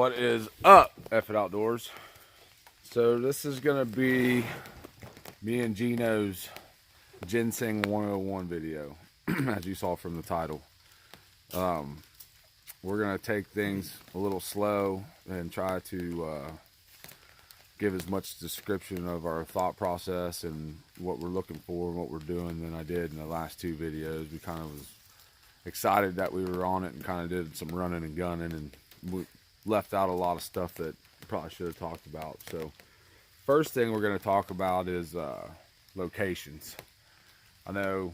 What is up, F It Outdoors? So this is gonna be me and Gino's Ginseng 101 video, as you saw from the title. We're gonna take things a little slow and try to give as much description of our thought process and what we're looking for and what we're doing than I did in the last two videos. We kind of was excited that we were on it and kind of did some running and gunning, and we left out a lot of stuff that probably should have talked about. So first thing we're going to talk about is locations. I know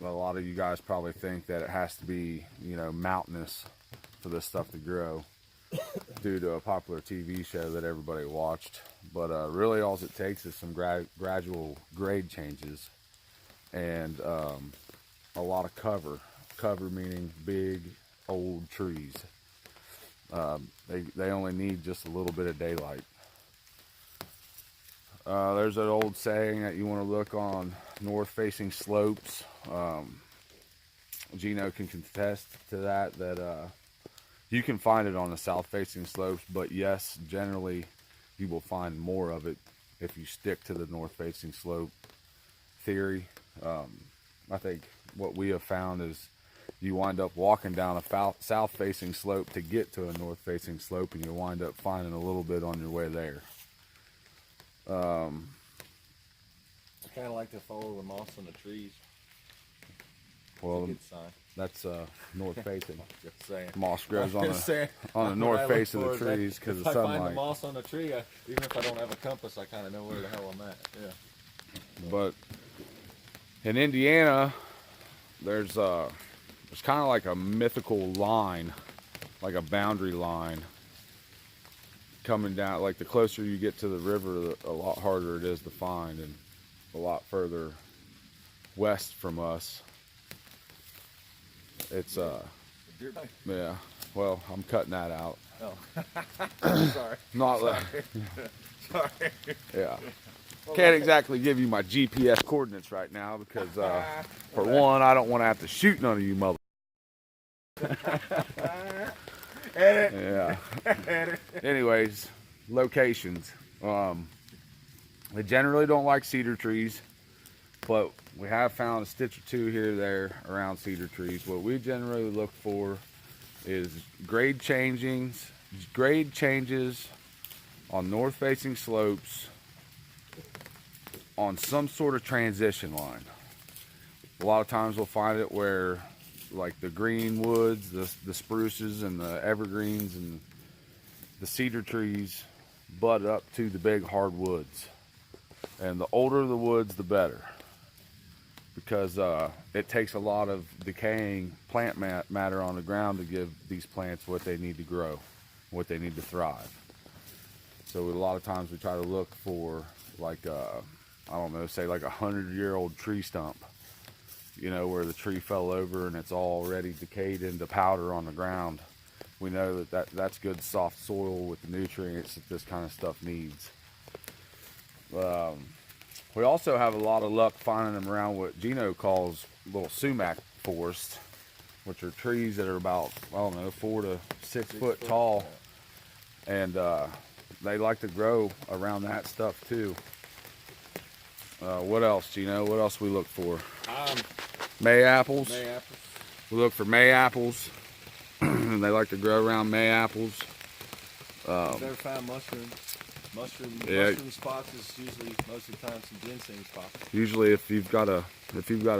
a lot of you guys probably think that it has to be, you know, mountainous for this stuff to grow due to a popular TV show that everybody watched, but really all it takes is some gradual grade changes and a lot of cover meaning big old trees. They only need just a little bit of daylight. There's an old saying that you want to look on north facing slopes. Gino can contest to that you can find it on the south facing slopes, but yes, generally you will find more of it if you stick to the north facing slope theory. I think what we have found is you wind up walking down a south facing slope to get to a north facing slope, and you wind up finding a little bit on your way there. I kind of like to follow the moss on the trees. Well, good sign. That's north facing. Just saying. Moss grows on the north face of the trees because of sunlight. If I find the sunlight. moss on the tree, even if I don't have a compass, I kind of know where the hell I'm at. Yeah. But in Indiana, there's kind of like a mythical line, like a boundary line coming down. Like the closer you get to the river, a lot harder it is to find, and a lot further west from us. It's yeah. Well, I'm cutting that out. Oh, sorry. Not sorry. Sorry. Yeah. Can't exactly give you my GPS coordinates right now because, for one, I don't want to have to shoot none of you mother. Edit. Yeah. Edit. Anyways, locations. They generally don't like cedar trees, but we have found a stitch or two here or there around cedar trees. What we generally look for is grade changes on north facing slopes on some sort of transition line. A lot of times we'll find it where like the green woods, the spruces and the evergreens and the cedar trees butt up to the big hardwoods. And the older the woods, the better, because it takes a lot of decaying plant matter on the ground to give these plants what they need to grow, what they need to thrive. So a lot of times we try to look for like I don't know, say like 100-year-old tree stump, you know, where the tree fell over and it's already decayed into powder on the ground. We know that's good soft soil with the nutrients that this kind of stuff needs. We also have a lot of luck finding them around what Gino calls little sumac forests, which are trees that are about, I don't know, 4 to 6 foot tall. And they like to grow around that stuff too. What else, Gino? What else we look for? May apples. May apples. We look for May apples. They like to grow around May apples. Never found mushrooms. Mushroom spots is usually most of the time some ginseng spots. Usually, if you've got a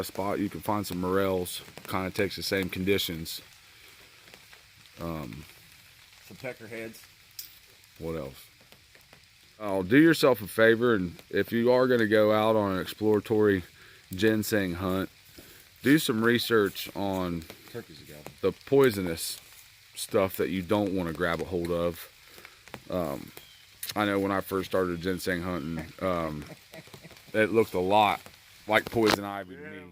spot, you can find some morels. Kind of takes the same conditions. Some peckerheads. What else? Do yourself a favor, and if you are going to go out on an exploratory ginseng hunt, do some research on the poisonous stuff that you don't want to grab a hold of. I know when I first started ginseng hunting, it looked a lot like poison ivy to me.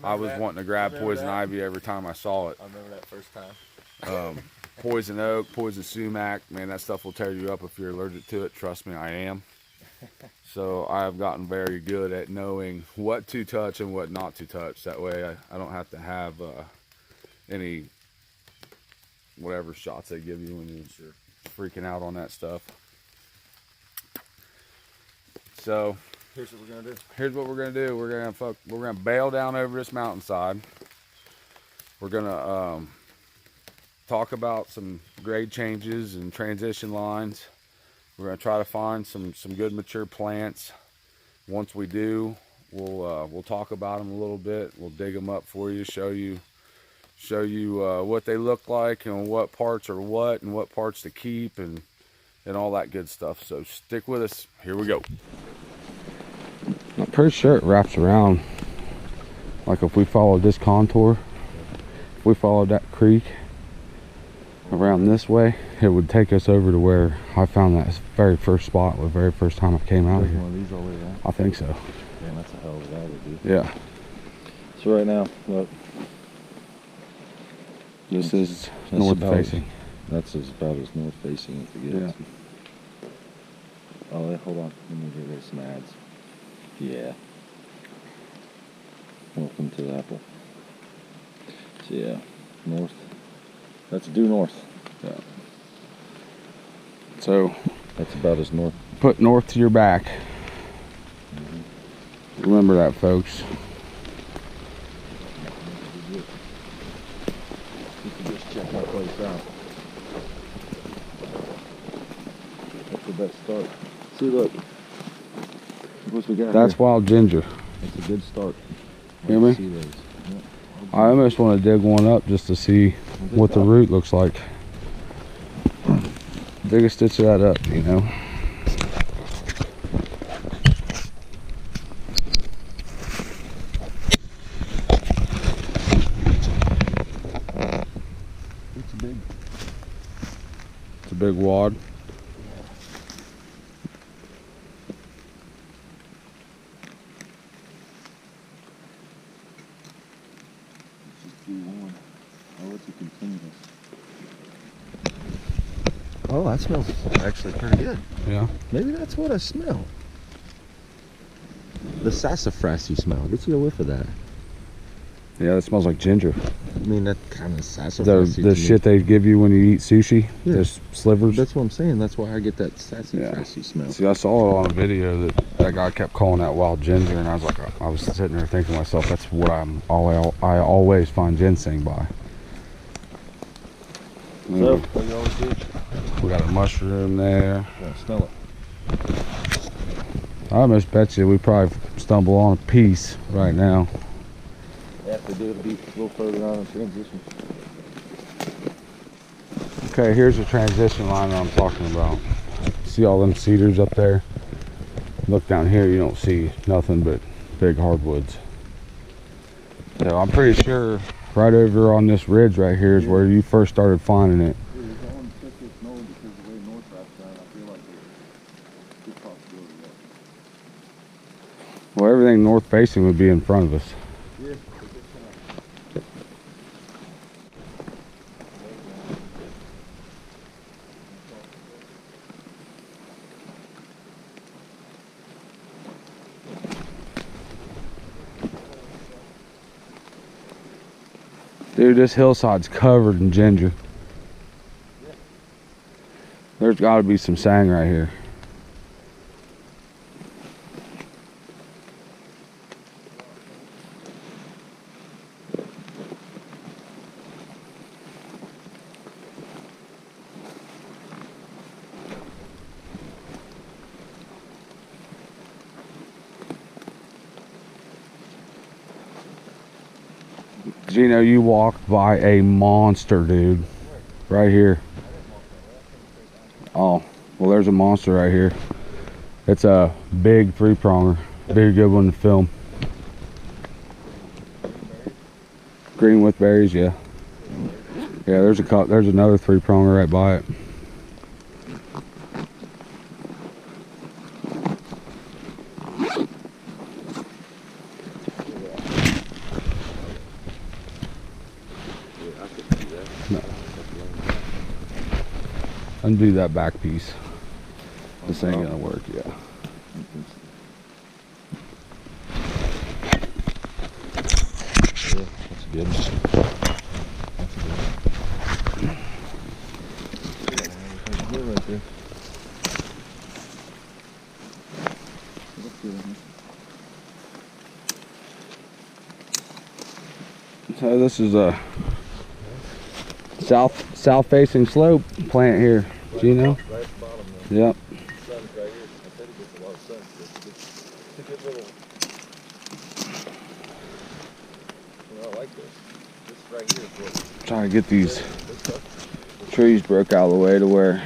I was wanting to grab poison ivy every time I saw it. I remember that first time. Poison oak, poison sumac, man, that stuff will tear you up if you're allergic to it. Trust me, I am. So I have gotten very good at knowing what to touch and what not to touch. That way I don't have to have any whatever shots they give you when you freaking out on that stuff. So here's what we're gonna do. Here's what we're gonna do. We're gonna bail down over this mountainside. We're gonna talk about some grade changes and transition lines. We're gonna try to find some good mature plants. Once we do, we'll talk about them a little bit. We'll dig them up for you, show you what they look like and what parts are what and what parts to keep and all that good stuff. So stick with us. Here we go. I'm pretty sure it wraps around. Like if we followed this contour, if we followed that creek around this way, it would take us over to where I found that very first spot, the very first time I came out here. One of these all the way down? I think so. Man, that's a hell of a valley, dude. Yeah. So right now, look. This is north facing. That's about as north facing as it gets. Yeah. Oh, hold on. Let me get rid of some ads. Yeah. Welcome to the apple. So yeah, north. That's due north. Yeah. So that's about as north. Put north to your back. Remember that, folks. You can just check my place out. That's the best start. See, look. What we got That's here. wild ginger. That's a good start. Hear me? See those. Yep. I almost want to dig one up just to see what the root looks like. Dig a stitch of that up, you know. It's a big wad. Oh, that smells actually pretty good. Yeah. Maybe that's what I smell. The sassafras you smell. Get you a whiff of that. Yeah, that smells like ginger. I mean, that kind of sassafras. The shit they give you when you eat sushi. Yeah. Those slivers. That's what I'm saying. That's why I get that sassafras smell. See, I saw it on a video that guy kept calling that wild ginger, and I was like, I was sitting there thinking to myself, that's what I always find ginseng by. So, what you always do? We got a mushroom there. Yeah, smell it. I almost bet you we probably stumble on a piece right now. If they do, it'll be a little further on in transition. Okay, here's the transition line that I'm talking about. See all them cedars up there? Look down here, you don't see nothing but big hardwoods. So I'm pretty sure right over on this ridge right here is where you first started finding it. Well, everything north facing would be in front of us. Yeah. Dude, this hillside's covered in ginger. There's got to be some sang right here. Gino, you walked by a monster, dude. Right here. Oh, well, there's a monster right here. It's a big three-pronger. Big good one to film. Green with berries, yeah. Yeah, there's another three-pronger right by it. Undo that back piece. This ain't gonna work, yeah. Yeah, that's good. That's good. So this is a south facing slope plant here. Do you know? Right at the bottom there. Yep. Sun's right here. I said it gets a lot of sun. It's a good little. I like this. This right here is what. Trying to get these trees broke out of the way to where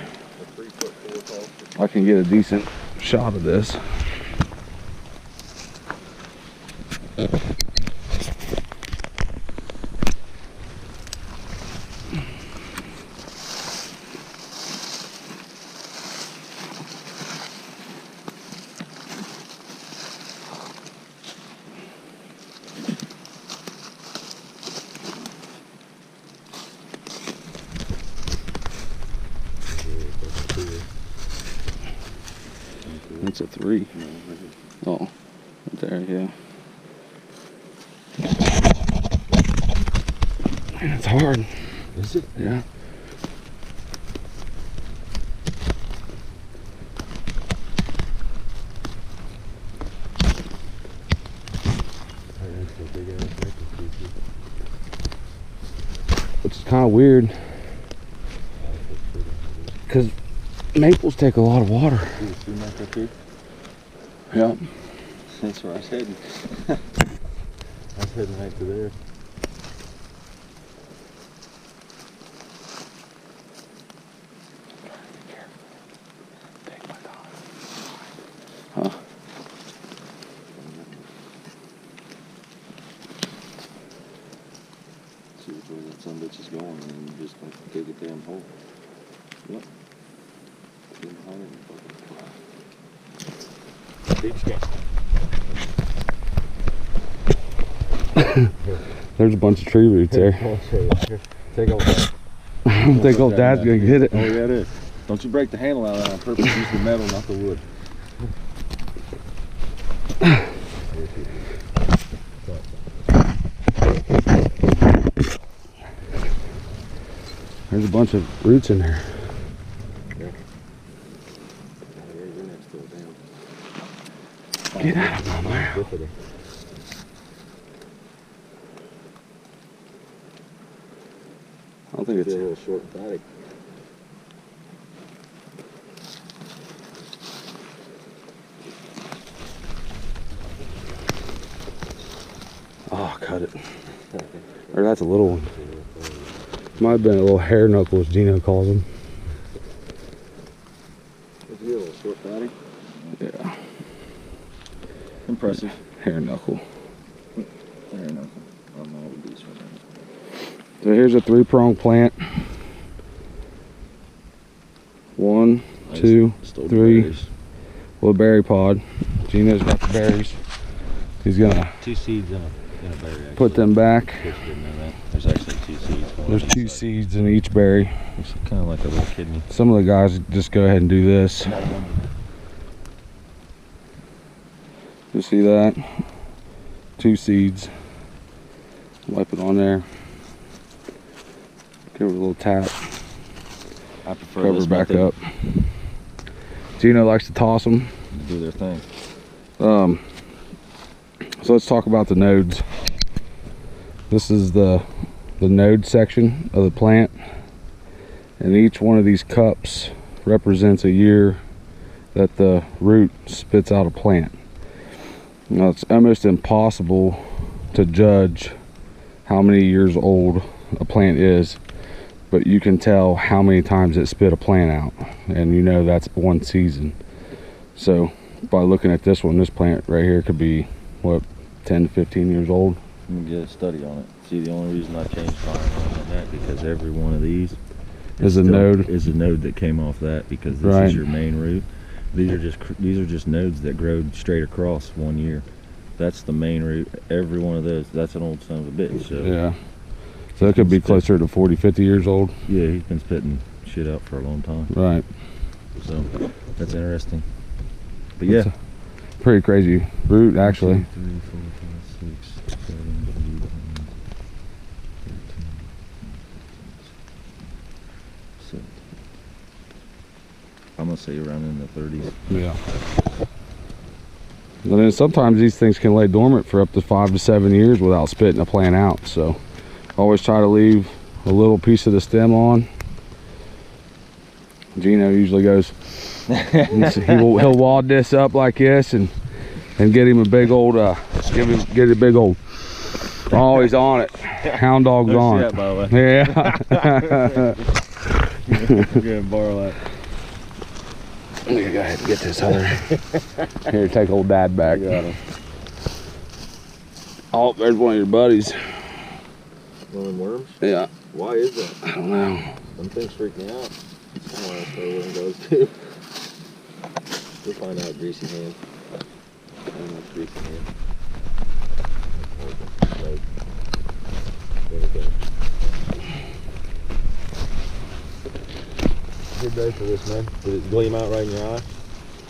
I can get a decent shot of this. It's a 3. Oh, right there, yeah. Man, it's hard. Is it? Yeah. Which is kind of weird, because maples take a lot of water. Yep. That's where I was heading. I was heading right to there. Huh. See where that son bitch is going, and then you just like dig a damn hole. Yep. There's a bunch of tree roots there. Take old dad. I think old dad's gonna get it. Oh yeah, it is. Don't you break the handle out of that on purpose. Use the metal, not the wood. There's a bunch of roots in there. Get out of my mouth. I don't think it's a little short and fatty. Oh, cut it. Or that's a little one. Might have been a little hair knuckle, as Gino calls them. It's a little short fatty. Yeah. Impressive. Hair knuckle. Hair knuckle. I don't know what these are. So here's a 3-prong plant. 1, 2, 3. Little berry pod. Gino's got the berries. He's gonna 2 seeds in a berry. Actually. Put them back. Didn't know that. There's actually 2 seeds. There's 2 seeds in each berry. It's kind of like a little kidney. Some of the guys just go ahead and do this. You see that? 2 seeds. Wipe it on there. Give it a little tap. I prefer Cover this back method. up. Gino likes to toss them. Do their thing. So let's talk about the nodes. This is the node section of the plant, and each one of these cups represents a year that the root spits out a plant. Now it's almost impossible to judge how many years old a plant is, but you can tell how many times it spit a plant out, and you know that's one season. So by looking at this one, this plant right here could be what, 10 to 15 years old. Let me get a study on it. See, the only reason I changed my mind on that because every one of these is a node that came off that, because this is your main root. These are just nodes that grow straight across 1 year. That's the main root. Every one of those, that's an old son of a bitch. So yeah. So it could be closer to 40, 50 years old. Yeah, he's been spitting shit out for a long time. Right. So that's interesting. But yeah. Pretty crazy root, actually. 1, 2, 3, 4, 5, 6, 7, 8, 9, 10, 11, 12, 13, 14, 15, 16, 17. I'm gonna say around in the 30s. Yeah. And then sometimes these things can lay dormant for up to 5 to 7 years without spitting a plant out. So always try to leave a little piece of the stem on. Gino usually goes, he'll wad this up like this and get him a big old, get a big old, oh, he's on it. Hound dog's on it. By the way. Yeah. I'm gonna borrow that. I'm gonna go ahead and get this other. Here, take old dad back. Got him. Oh, there's one of your buddies. One of them worms? Yeah. Why is that? I don't know. Some things freak me out. I don't want to know where it goes to. We'll find out, greasy hand. I don't know, greasy hand. There we go. Good day for this, man. Did it gleam out right in your eye?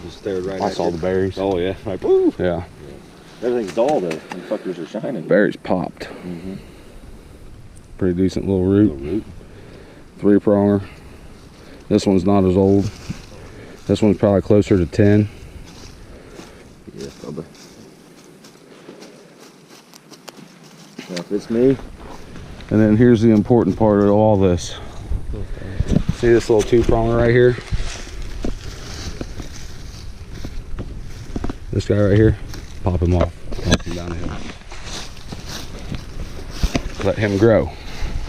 Just stared right at you? I saw the berries. Oh, yeah. Like, woo! Yeah. Everything's dull, though. The fuckers are shining. Berries popped. Mm-hmm. Pretty decent little root. Little root. 3-pronger. This one's not as old. This one's probably closer to 10. Yeah, probably. Now, if it's me. And then here's the important part of all this. See this little 2-pronger right here? This guy right here, pop him off. Pop him down the hill. Let him grow.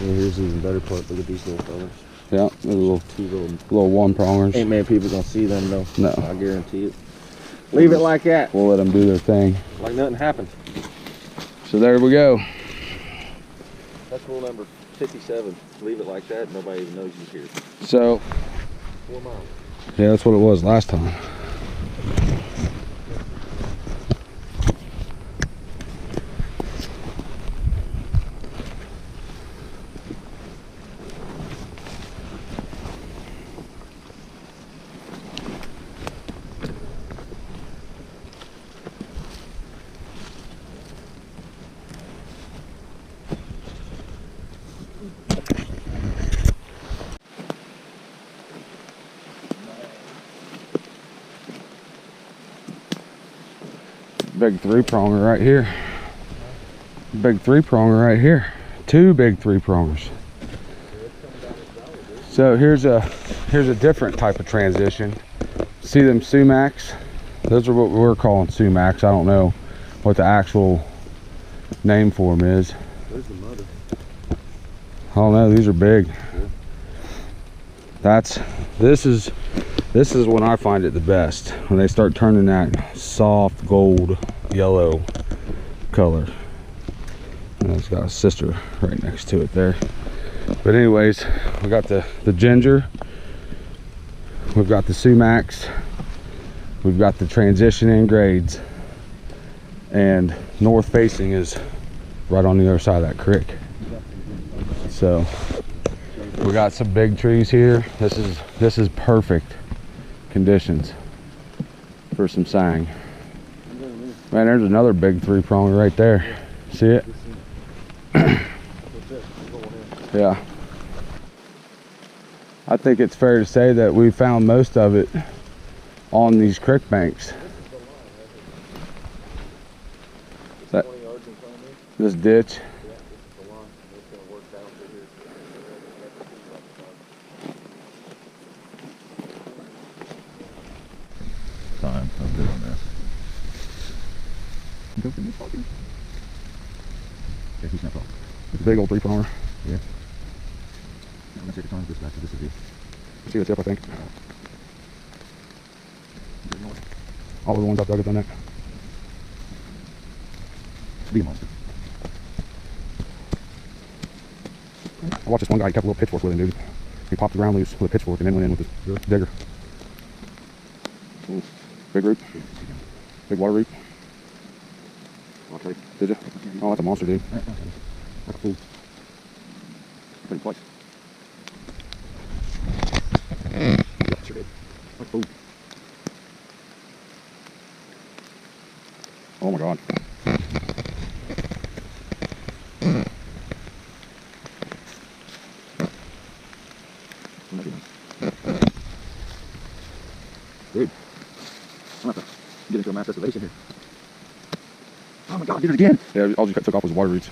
And here's the even better part. Look at these little fellas. Yeah, there's Two little 1-prongers. Ain't many people gonna see them though. No. I guarantee it. Leave it like that. We'll let them do their thing. Like nothing happened. So there we go. That's rule number 57. Leave it like that. Nobody even knows you're here. So, 4 miles. yeah, that's what it was last time. Big 3-pronger right here. Big 3-pronger right here. 2 big 3-prongers. So here's a different type of transition. See them sumacs? Those are what we're calling sumacs. I don't know what the actual name for them is. Where's the mother? I don't know. These are big. This is when I find it the best, when they start turning that soft gold yellow color. And it's got a sister right next to it there. But anyways, we got the ginger, we've got the sumacs, we've got the transitioning grades, and north facing is right on the other side of that creek. So we got some big trees here. This is perfect conditions for some sang. Man, there's another big 3-pronger right there. See it? Yeah. I think it's fair to say that we found most of it on these creek banks. This ditch. Time. I'm good on that. Go for me, fucking. Yeah, he's not off. It's a big old 3-pronger. Yeah. I'm gonna take a time this back to this is it. See what's up, I think. All of the ones I've dug have done that. Be a monster. I watched this one guy, he kept a little pitchfork with him, dude. He popped the ground loose with a pitchfork and then went in with his digger. Ooh, big root. Big water root. Okay. Did you? Oh, that's a monster, dude. That's a fool. Pretty twice. Yeah, sure did. That's a fool. Oh my god. Dude, I'm gonna have to get into a mass reservation here. Oh my God, did it again. Yeah, all just took off was water roots.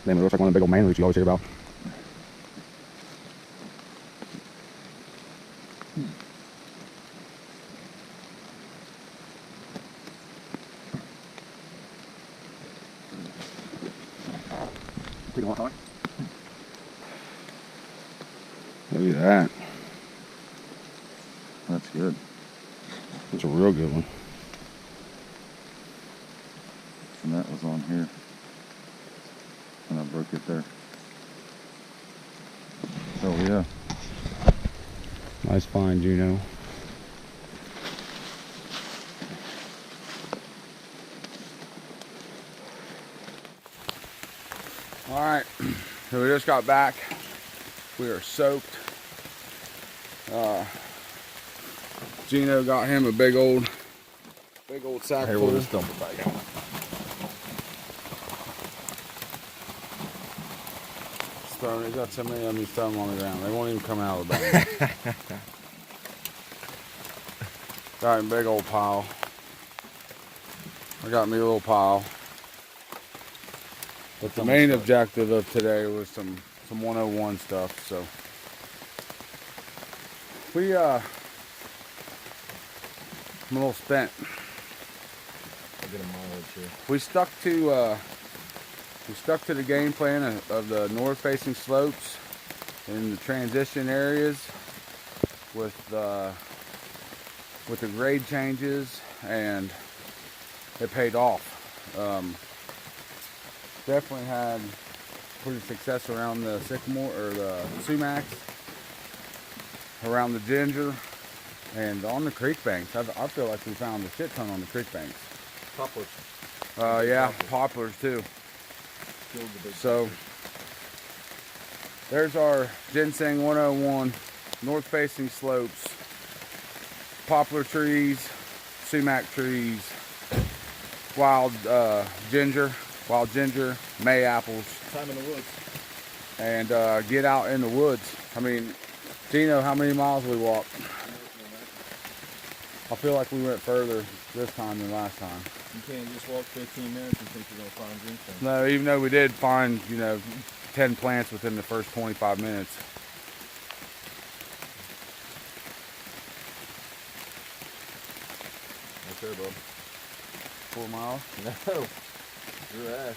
Damn, it looks like one of the big old man roots you always hear about. Take a long time. Look at that. That's good. That's a real good one. And that was on here. And I broke it there. Oh yeah. Nice find, Juno. Alright, so we just got back. We are soaked. Gino got him a big old sack Here, full. we'll just dump it back out. He's got so many of them, he's throwing them on the ground. They won't even come out of the bag. Got him a big old pile. I got me a little pile. But the main objective of today was some 101 stuff. So I'm a little spent. I'll get a mileage here. We stuck to the game plan of the north-facing slopes in the transition areas with the grade changes, and it paid off. Definitely had pretty success around the sycamore or the sumacs, around the ginger, and on the creek banks. I feel like we found a shit ton on the creek banks. Poplars. Yeah, poplars too. So there's our Ginseng 101 north-facing slopes, poplar trees, sumac trees, wild ginger, May apples. Time in the woods. And get out in the woods. I mean, Gino, how many miles we walked? I feel like we went further this time than last time. You can't just walk 15 minutes and think you're going to find ginseng. No, even though we did find, 10 plants within the first 25 minutes. Right there, bub. 4 miles? No. Your ass.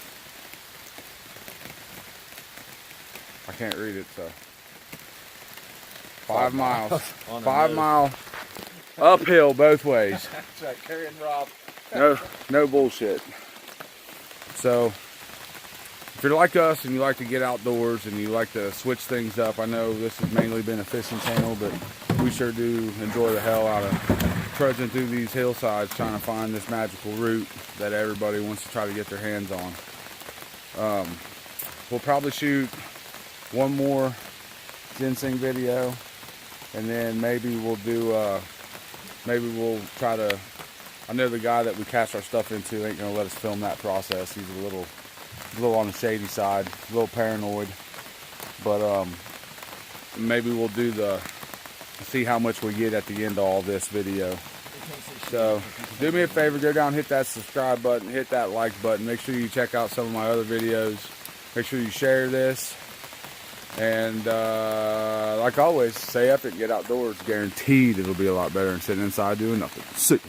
I can't read it, so. 5 miles. 5 mile uphill both ways. That's right, carrying Rob. No bullshit. So, if you're like us and you like to get outdoors and you like to switch things up, I know this has mainly been a fishing channel, but we sure do enjoy the hell out of trudging through these hillsides trying to find this magical root that everybody wants to try to get their hands on. We'll probably shoot one more ginseng video, and then maybe we'll do, maybe we'll try to, I know the guy that we cast our stuff into ain't gonna let us film that process. He's a little on the shady side, a little paranoid, but maybe we'll do see how much we get at the end of all this video. So do me a favor, go down, hit that subscribe button, hit that like button, make sure you check out some of my other videos, make sure you share this, and like always, stay up and get outdoors. Guaranteed it'll be a lot better than sitting inside doing nothing. See ya.